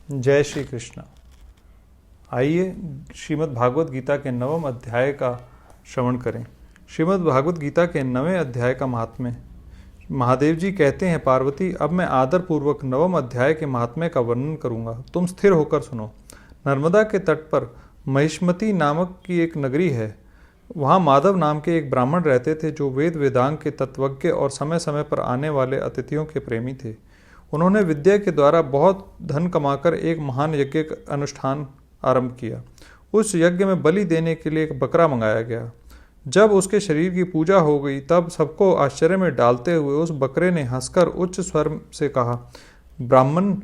जय श्री कृष्ण। आइए श्रीमद् भागवत गीता के 9वें अध्याय का श्रवण करें। श्रीमद् भागवत गीता के 9वें अध्याय का महात्म्य। महादेव जी कहते हैं, पार्वती, अब मैं आदर पूर्वक 9वें अध्याय के महात्म्य का वर्णन करूंगा, तुम स्थिर होकर सुनो। नर्मदा के तट पर महिष्मती नामक की एक नगरी है। वहाँ माधव नाम के एक ब्राह्मण रहते थे जो वेद वेदांग के तत्वज्ञ और समय समय पर आने वाले अतिथियों के प्रेमी थे। उन्होंने विद्या के द्वारा बहुत धन कमाकर एक महान यज्ञ का अनुष्ठान आरंभ किया। उस यज्ञ में बलि देने के लिए एक बकरा मंगाया गया। जब उसके शरीर की पूजा हो गई तब सबको आश्चर्य में डालते हुए उस बकरे ने हंसकर उच्च स्वर से कहा, ब्राह्मण,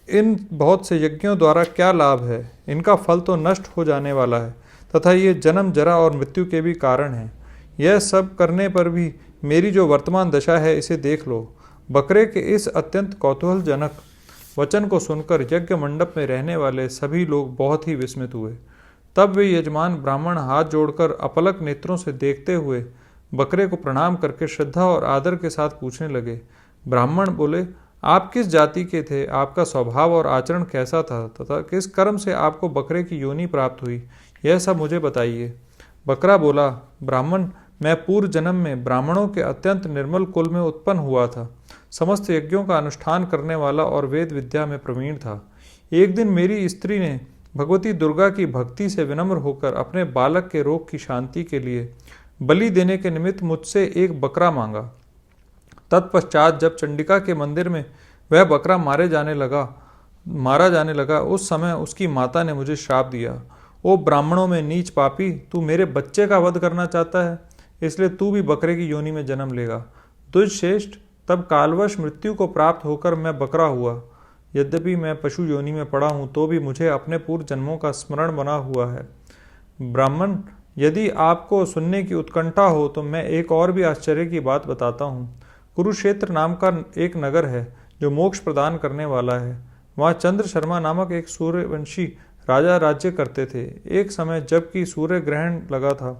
इन बहुत से यज्ञों द्वारा क्या लाभ है? इनका फल तो नष्ट हो जाने वाला है तथा ये जन्म, जरा और मृत्यु के भी कारण है। यह सब करने पर भी मेरी जो वर्तमान दशा है इसे देख लो। बकरे के इस अत्यंत कौतूहलजनक वचन को सुनकर यज्ञ मंडप में रहने वाले सभी लोग बहुत ही विस्मित हुए। तब वे यजमान ब्राह्मण हाथ जोड़कर अपलक नेत्रों से देखते हुए बकरे को प्रणाम करके श्रद्धा और आदर के साथ पूछने लगे। ब्राह्मण बोले, आप किस जाति के थे? आपका स्वभाव और आचरण कैसा था तथा किस कर्म से आपको बकरे की योनि प्राप्त हुई? यह सब मुझे बताइए। बकरा बोला, ब्राह्मण, मैं पूर्व जन्म में ब्राह्मणों के अत्यंत निर्मल कुल में उत्पन्न हुआ था। समस्त यज्ञों का अनुष्ठान करने वाला और वेद विद्या में प्रवीण था। एक दिन मेरी स्त्री ने भगवती दुर्गा की भक्ति से विनम्र होकर अपने बालक के रोग की शांति के लिए बलि देने के निमित्त मुझसे एक बकरा मांगा। तत्पश्चात जब चंडिका के मंदिर में वह बकरा मारा जाने लगा, उस समय उसकी माता ने मुझे श्राप दिया, ओ ब्राह्मणों में नीच पापी, तू मेरे बच्चे का वध करना चाहता है, इसलिए तू भी बकरे की योनि में जन्म लेगा। दुष्श्रेष्ठ, तब कालवश मृत्यु को प्राप्त होकर मैं बकरा हुआ। यद्यपि मैं पशु योनि में पड़ा हूँ तो भी मुझे अपने पूर्व जन्मों का स्मरण बना हुआ है। ब्राह्मण, यदि आपको सुनने की उत्कंठा हो तो मैं एक और भी आश्चर्य की बात बताता हूँ। कुरुक्षेत्र नाम का एक नगर है जो मोक्ष प्रदान करने वाला है। वहाँ चंद्र शर्मा नामक एक सूर्यवंशी राजा राज्य करते थे। एक समय जबकि सूर्य ग्रहण लगा था,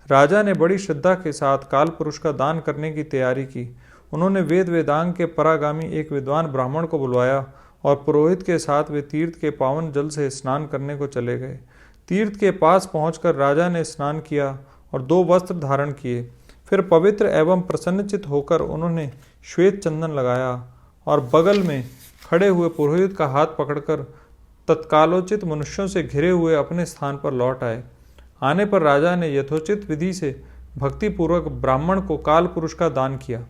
राजा ने बड़ी श्रद्धा के साथ काल पुरुष का दान करने की तैयारी की। उन्होंने वेद वेदांग के परागामी एक विद्वान ब्राह्मण को बुलवाया और पुरोहित के साथ वे तीर्थ के पावन जल से स्नान करने को चले गए। तीर्थ के पास पहुंचकर राजा ने स्नान किया और 2 वस्त्र धारण किए। फिर पवित्र एवं प्रसन्नचित होकर उन्होंने श्वेत चंदन लगाया और बगल में खड़े हुए पुरोहित का हाथ पकड़कर तत्कालोचित मनुष्यों से घिरे हुए अपने स्थान पर लौट आए। आने पर राजा ने यथोचित विधि से भक्तिपूर्वक ब्राह्मण को काल पुरुष का दान किया।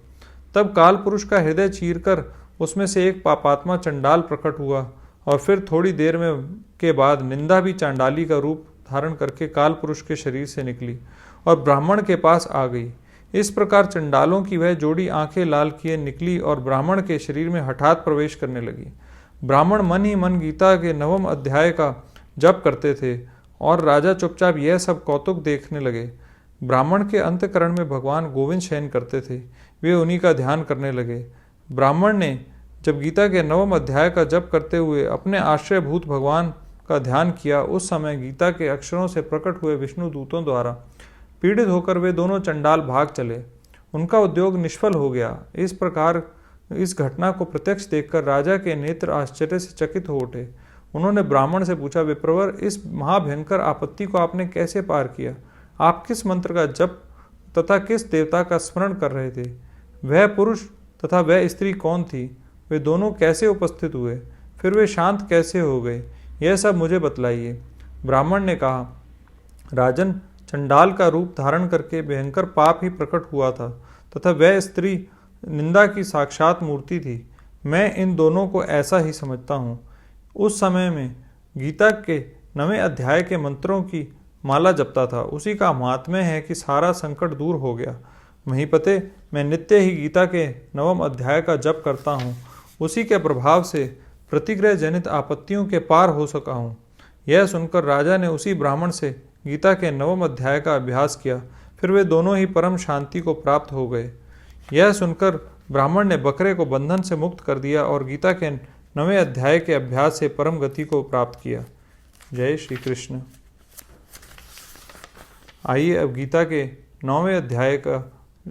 तब काल पुरुष का हृदय चीरकर उसमें से एक पापात्मा चंडाल प्रकट हुआ और फिर थोड़ी देर में के बाद निंदा भी चांडाली का रूप धारण करके काल पुरुष के शरीर से निकली और ब्राह्मण के पास आ गई। इस प्रकार चंडालों की वह जोड़ी आंखें लाल किए निकली और ब्राह्मण के शरीर में हठात प्रवेश करने लगी। ब्राह्मण मन ही मन गीता के 9वें अध्याय का जप करते थे और राजा चुपचाप यह सब कौतुक देखने लगे। ब्राह्मण के अंतःकरण में भगवान गोविंद शयन करते थे, वे उन्हीं का ध्यान करने लगे। ब्राह्मण ने जब गीता के 9वें अध्याय का जप करते हुए अपने आश्रयभूत भगवान का ध्यान किया, उस समय गीता के अक्षरों से प्रकट हुए विष्णु दूतों द्वारा पीड़ित होकर वे दोनों चंडाल भाग चले। उनका उद्योग निष्फल हो गया। इस प्रकार इस घटना को प्रत्यक्ष देखकर राजा के नेत्र आश्चर्य से चकित हो उठे। उन्होंने ब्राह्मण से पूछा, विप्रवर, इस महाभयंकर आपत्ति को आपने कैसे पार किया? आप किस मंत्र का जप तथा किस देवता का स्मरण कर रहे थे? वह पुरुष तथा वह स्त्री कौन थी? वे दोनों कैसे उपस्थित हुए? फिर वे शांत कैसे हो गए? यह सब मुझे बतलाइए। ब्राह्मण ने कहा, राजन, चंडाल का रूप धारण करके भयंकर पाप ही प्रकट हुआ था तथा वह स्त्री निंदा की साक्षात मूर्ति थी। मैं इन दोनों को ऐसा ही समझता हूँ। उस समय में गीता के 9वें अध्याय के मंत्रों की माला जपता था, उसी का महात्म्य है कि सारा संकट दूर हो गया। महीपते, मैं नित्य ही गीता के 9वें अध्याय का जप करता हूँ, उसी के प्रभाव से प्रतिग्रह जनित आपत्तियों के पार हो सका हूँ। यह सुनकर राजा ने उसी ब्राह्मण से गीता के 9वें अध्याय का अभ्यास किया। फिर वे दोनों ही परम शांति को प्राप्त हो गए। यह सुनकर ब्राह्मण ने बकरे को बंधन से मुक्त कर दिया और गीता के 9वें अध्याय के अभ्यास से परम गति को प्राप्त किया। जय श्री कृष्ण। आइए अब गीता के 9वें अध्याय का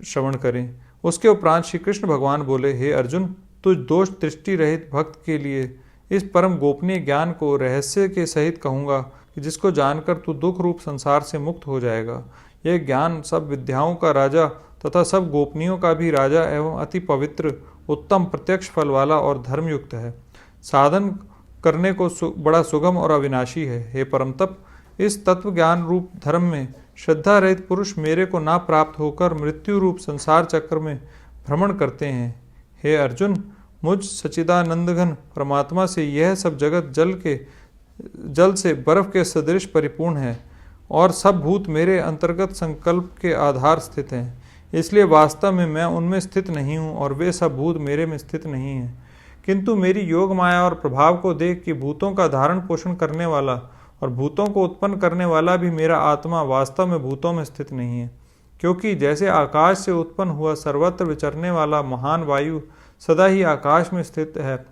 श्रवण करें। उसके उपरांत श्री कृष्ण भगवान बोले, हे अर्जुन, तुझ दोष दृष्टि रहित भक्त के लिए इस परम गोपनीय ज्ञान को रहस्य के सहित कहूँगा कि जिसको जानकर तू दुख रूप संसार से मुक्त हो जाएगा। यह ज्ञान सब विद्याओं का राजा तथा सब गोपनीयों का भी राजा एवं अति पवित्र उत्तम प्रत्यक्ष फल वाला और धर्मयुक्त है। साधन करने को बड़ा सुगम और अविनाशी है। हे परम तप, इस तत्व ज्ञान रूप धर्म में श्रद्धा रहित पुरुष मेरे को ना प्राप्त होकर मृत्यु रूप संसार चक्र में भ्रमण करते हैं। हे अर्जुन, मुझ सच्चिदानंदघन परमात्मा से यह सब जगत जल से बर्फ के सदृश परिपूर्ण है और सब भूत मेरे अंतर्गत संकल्प के आधार स्थित हैं। इसलिए वास्तव में मैं उनमें स्थित नहीं हूँ और वे सब भूत मेरे में स्थित नहीं हैं। किंतु मेरी योग माया और प्रभाव को देख कि भूतों का धारण पोषण करने वाला और भूतों को उत्पन्न करने वाला भी मेरा आत्मा वास्तव में भूतों में स्थित नहीं है। क्योंकि जैसे आकाश से उत्पन्न हुआ सर्वत्र विचरने वाला महान वायु सदा ही आकाश में स्थित है,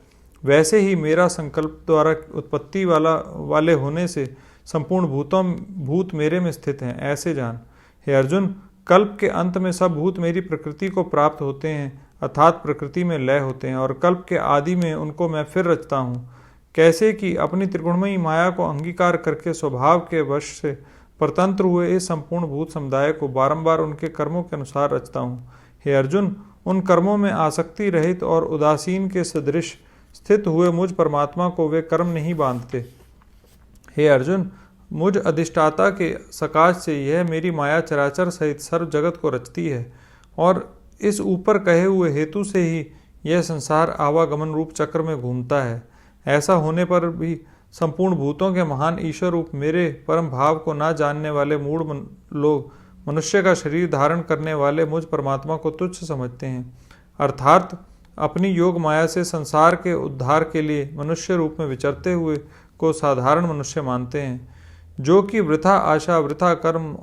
वैसे ही मेरा संकल्प द्वारा उत्पत्ति वाले होने से संपूर्ण भूत मेरे में स्थित हैं, ऐसे जान। हे अर्जुन, कल्प के अंत में सब भूत मेरी प्रकृति को प्राप्त होते हैं, अर्थात प्रकृति में लय होते हैं, और कल्प के आदि में उनको मैं फिर रचता हूँ। कैसे कि अपनी त्रिगुणमयी माया को अंगीकार करके स्वभाव के वश से परतंत्र हुए इस संपूर्ण भूत समुदाय को बारंबार उनके कर्मों के अनुसार रचता हूँ। हे अर्जुन, उन कर्मों में आसक्ति रहित और उदासीन के सदृश स्थित हुए मुझ परमात्मा को वे कर्म नहीं बांधते। हे अर्जुन, मुझ अधिष्ठाता के सकाश से यह मेरी माया चराचर सहित सर्व जगत को रचती है, और इस ऊपर कहे हुए हेतु से ही यह संसार आवागमन रूप चक्र में घूमता है। ऐसा होने पर भी संपूर्ण भूतों के महान ईश्वर रूप मेरे परम भाव को ना जानने वाले मूढ़ लोग मनुष्य का शरीर धारण करने वाले मुझ परमात्मा को तुच्छ समझते हैं, अर्थात अपनी योग माया से संसार के उद्धार के लिए मनुष्य रूप में विचरते हुए को साधारण मनुष्य मानते हैं, जो कि वृथा आशा, वृथा कर्म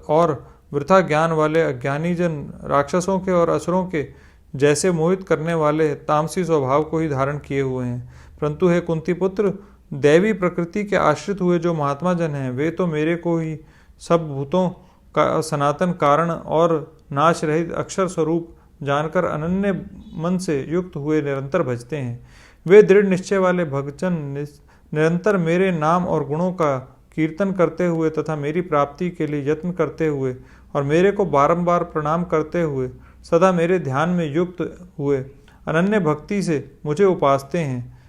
और वृथा ज्ञान वाले अज्ञानी जन राक्षसों के और असुरों के जैसे मोहित करने वाले तामसी स्वभाव को ही धारण किए हुए हैं। परंतु हे कुंती पुत्र, दैवी प्रकृति के आश्रित हुए जो महात्मा जन हैं, वे तो मेरे को ही सब भूतों का सनातन कारण और नाश रहित अक्षर स्वरूप जानकर अनन्य मन से युक्त हुए निरंतर भजते हैं। वे दृढ़ निश्चय वाले भक्तजन निरंतर मेरे नाम और गुणों का कीर्तन करते हुए तथा मेरी प्राप्ति के लिए यत्न करते हुए और मेरे को बारंबार प्रणाम करते हुए सदा मेरे ध्यान में युक्त हुए अनन्य भक्ति से मुझे उपासते हैं।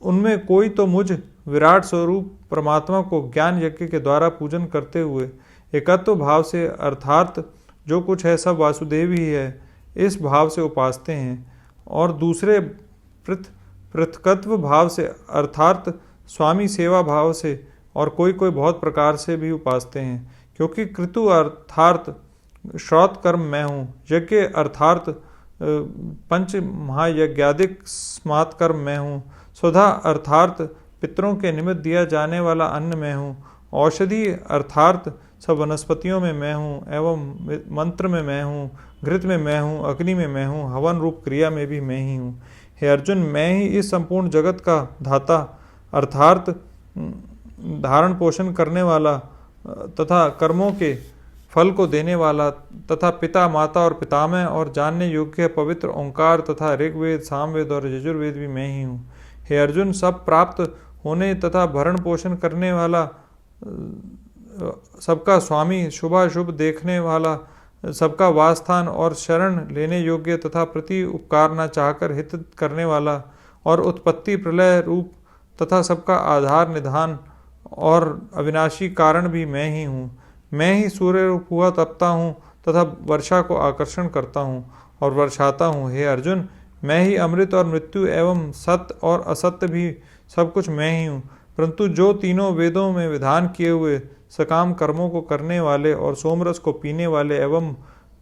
उनमें कोई तो मुझ विराट स्वरूप परमात्मा को ज्ञान यज्ञ के द्वारा पूजन करते हुए एकत्व भाव से, अर्थात जो कुछ है सब वासुदेव ही है, इस भाव से उपासते हैं, और दूसरे पृथकत्व भाव से, अर्थात स्वामी सेवा भाव से, और कोई कोई बहुत प्रकार से भी उपासते हैं। क्योंकि कृतु अर्थात श्रौत कर्म मैं हूँ, यज्ञ अर्थात पंच महायज्ञादिक स्मार्त कर्म मैं हूँ, स्वधा अर्थात पितरों के निमित्त दिया जाने वाला अन्न मैं हूँ, औषधि अर्थात सब वनस्पतियों में मैं हूँ, एवं मंत्र में मैं हूँ, घृत में मैं हूँ, अग्नि में मैं हूँ, हवन रूप क्रिया में भी मैं ही हूँ। हे अर्जुन, मैं ही इस संपूर्ण जगत का धाता अर्थात धारण पोषण करने वाला तथा कर्मों के फल को देने वाला तथा पिता, माता और पितामह और जानने योग्य पवित्र ओंकार तथा ऋग्वेद, सामवेद और यजुर्वेद भी मैं ही हूँ। हे अर्जुन, सब प्राप्त होने तथा भरण पोषण करने वाला, सबका स्वामी, शुभाशुभ देखने वाला, सबका वासस्थान और शरण लेने योग्य तथा प्रति उपकार न चाहकर हित करने वाला, और उत्पत्ति प्रलय रूप तथा सबका आधार निधान और अविनाशी कारण भी मैं ही हूँ। मैं ही सूर्य रूप हुआ तपता हूँ तथा वर्षा को आकर्षण करता हूँ और वर्षाता हूँ। हे अर्जुन, मैं ही अमृत और मृत्यु एवं सत्य और असत्य भी सब कुछ मैं ही हूँ। परंतु जो तीनों वेदों में विधान किए हुए सकाम कर्मों को करने वाले और सोमरस को पीने वाले एवं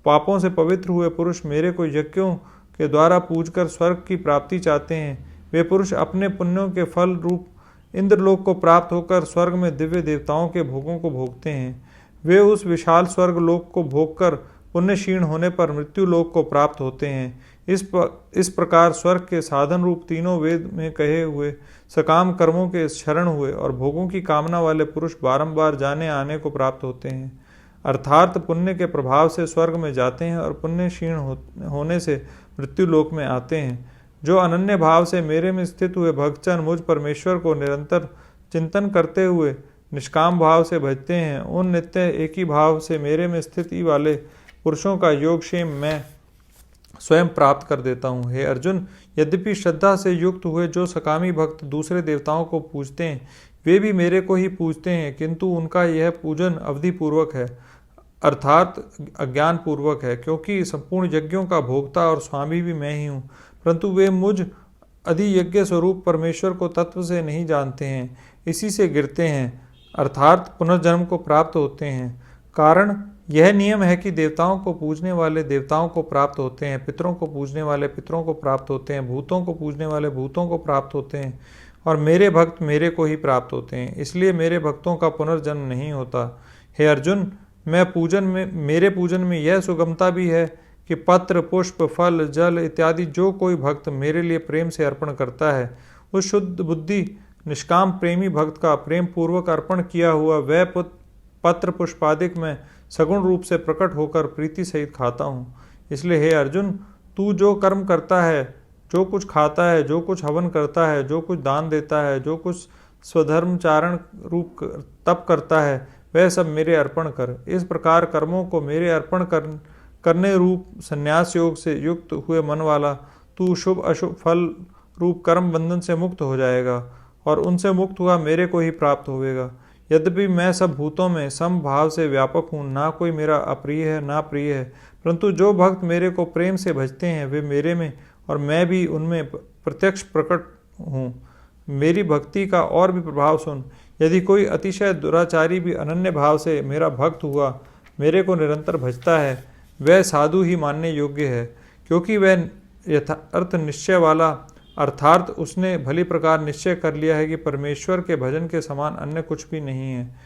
पापों से पवित्र हुए पुरुष मेरे को यज्ञों के द्वारा पूजकर स्वर्ग की प्राप्ति चाहते हैं, वे पुरुष अपने पुण्यों के फल रूप इंद्रलोक को प्राप्त होकर स्वर्ग में दिव्य देवताओं के भोगों को भोगते हैं। वे उस विशाल स्वर्ग लोक को भोगकर पुण्य क्षीण होने पर मृत्यु लोक को प्राप्त होते हैं। इस प्रकार स्वर्ग के साधन रूप तीनों वेद में कहे हुए सकाम कर्मों के शरण हुए और भोगों की कामना वाले पुरुष बारंबार जाने आने को प्राप्त होते हैं, अर्थात पुण्य के प्रभाव से स्वर्ग में जाते हैं और पुण्य क्षीण होने से मृत्यु लोक में आते हैं। जो अनन्य भाव से मेरे में स्थित हुए भक्तजन मुझ परमेश्वर को निरंतर चिंतन करते हुए निष्काम भाव से भजते हैं, उन नित्य एक ही भाव से मेरे में स्थिति वाले पुरुषों का योगक्षेम मैं स्वयं प्राप्त कर देता हूँ। हे अर्जुन, यद्यपि श्रद्धा से युक्त हुए जो सकामी भक्त दूसरे देवताओं को पूजते हैं वे भी मेरे को ही पूजते हैं, किंतु उनका यह पूजन अवधि पूर्वक है, अर्थात अज्ञान पूर्वक है, क्योंकि संपूर्ण यज्ञों का भोक्ता और स्वामी भी मैं ही हूँ। परंतु वे मुझ अधियज्ञ स्वरूप परमेश्वर को तत्व से नहीं जानते हैं, इसी से गिरते हैं, अर्थात पुनर्जन्म को प्राप्त होते हैं। कारण यह नियम है कि देवताओं को पूजने वाले देवताओं को प्राप्त होते हैं, पितरों को पूजने वाले पितरों को प्राप्त होते हैं, भूतों को पूजने वाले भूतों को प्राप्त होते हैं, और मेरे भक्त मेरे को ही प्राप्त होते हैं। इसलिए मेरे भक्तों का पुनर्जन्म नहीं होता। हे अर्जुन, मेरे पूजन में यह सुगमता भी है कि पत्र, पुष्प, फल, जल इत्यादि जो कोई भक्त मेरे लिए प्रेम से अर्पण करता है, उस शुद्ध बुद्धि निष्काम प्रेमी भक्त का प्रेम पूर्वक अर्पण किया हुआ वह पत्र पुष्पादिक में सगुण रूप से प्रकट होकर प्रीति सहित खाता हूँ। इसलिए हे अर्जुन, तू जो कर्म करता है, जो कुछ खाता है, जो कुछ हवन करता है, जो कुछ दान देता है, जो कुछ स्वधर्मचारण रूप तप करता है, वह सब मेरे अर्पण कर। इस प्रकार कर्मों को मेरे अर्पण करने रूप संन्यास योग से युक्त हुए मन वाला तू शुभ अशुभ फल रूप कर्म बंधन से मुक्त हो जाएगा और उनसे मुक्त हुआ मेरे को ही प्राप्त होवेगा। यद्यपि मैं सब भूतों में समभाव से व्यापक हूँ, ना कोई मेरा अप्रिय है ना प्रिय है, परंतु जो भक्त मेरे को प्रेम से भजते हैं वे मेरे में और मैं भी उनमें प्रत्यक्ष प्रकट हूँ। मेरी भक्ति का और भी प्रभाव सुन। यदि कोई अतिशय दुराचारी भी अनन्य भाव से मेरा भक्त हुआ मेरे को निरंतर भजता है, वह साधु ही मानने योग्य है, क्योंकि वह यथार्थ निश्चय वाला, अर्थात उसने भली प्रकार निश्चय कर लिया है कि परमेश्वर के भजन के समान अन्य कुछ भी नहीं है।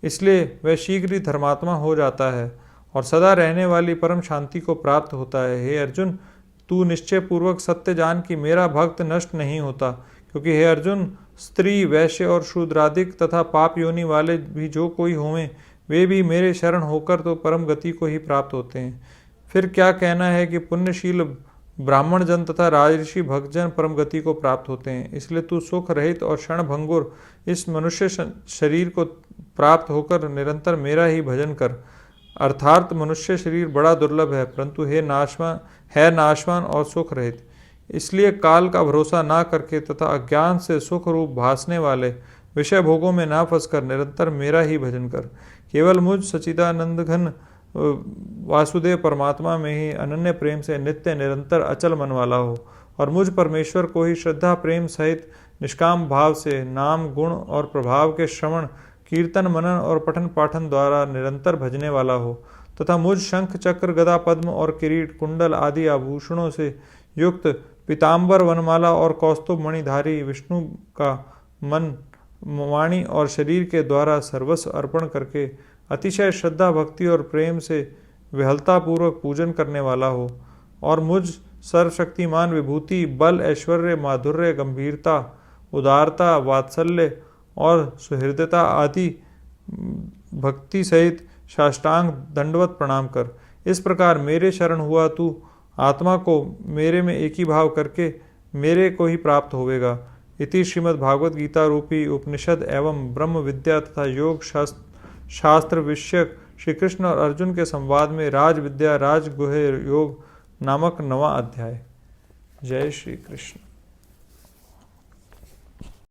इसलिए वह शीघ्र ही धर्मात्मा हो जाता है और सदा रहने वाली परम शांति को प्राप्त होता है। हे अर्जुन, तू निश्चय पूर्वक सत्य जान कि मेरा भक्त नष्ट नहीं होता, क्योंकि हे अर्जुन, स्त्री, वैश्य और शूद्रादिक तथा पाप योनि वाले भी जो कोई होवें वे भी मेरे शरण होकर तो परम गति को ही प्राप्त होते हैं। फिर क्या कहना है कि पुण्यशील ब्राह्मण जन तथा राजऋषि भक्तजन परम गति को प्राप्त होते हैं। इसलिए तू सुख रहित और क्षण भंगुर इस मनुष्य शरीर को प्राप्त होकर निरंतर मेरा ही भजन कर। अर्थात मनुष्य शरीर बड़ा दुर्लभ है, परंतु है नाशवान और सुख रहित। इसलिए काल का भरोसा ना करके तथा अज्ञान से सुख रूप भासने वाले विषय भोगों में ना फंसकर निरंतर मेरा ही भजन कर। केवल मुझ सच्चिदानंद घन वासुदेव परमात्मा में ही अनन्य प्रेम से नित्य निरंतर अचल मन वाला हो और मुझ परमेश्वर को ही श्रद्धा प्रेम सहित निष्काम भाव से नाम गुण और प्रभाव के श्रवण कीर्तन मनन और पठन पाठन द्वारा निरंतर भजने वाला हो तथा मुझ शंख चक्र गदा पद्म और किरीट कुंडल आदि आभूषणों से युक्त पीताम्बर वनमाला और कौस्तुभ मणिधारी विष्णु का मन वाणी और शरीर के द्वारा सर्वस्व अर्पण करके अतिशय श्रद्धा भक्ति और प्रेम से विहलता पूर्वक पूजन करने वाला हो और मुझ सर्वशक्तिमान विभूति बल ऐश्वर्य माधुर्य गंभीरता उदारता वात्सल्य और सुहृदता आदि भक्ति सहित साष्टांग दंडवत प्रणाम कर। इस प्रकार मेरे शरण हुआ तू आत्मा को मेरे में एक ही भाव करके मेरे को ही प्राप्त होवेगा। इति श्रीमद् भागवत गीता रूपी उपनिषद एवं ब्रह्म विद्या तथा योग शास्त्र विषयक श्री कृष्ण और अर्जुन के संवाद में राज विद्या राजगुह योग नामक 9वां अध्याय। जय श्री कृष्ण।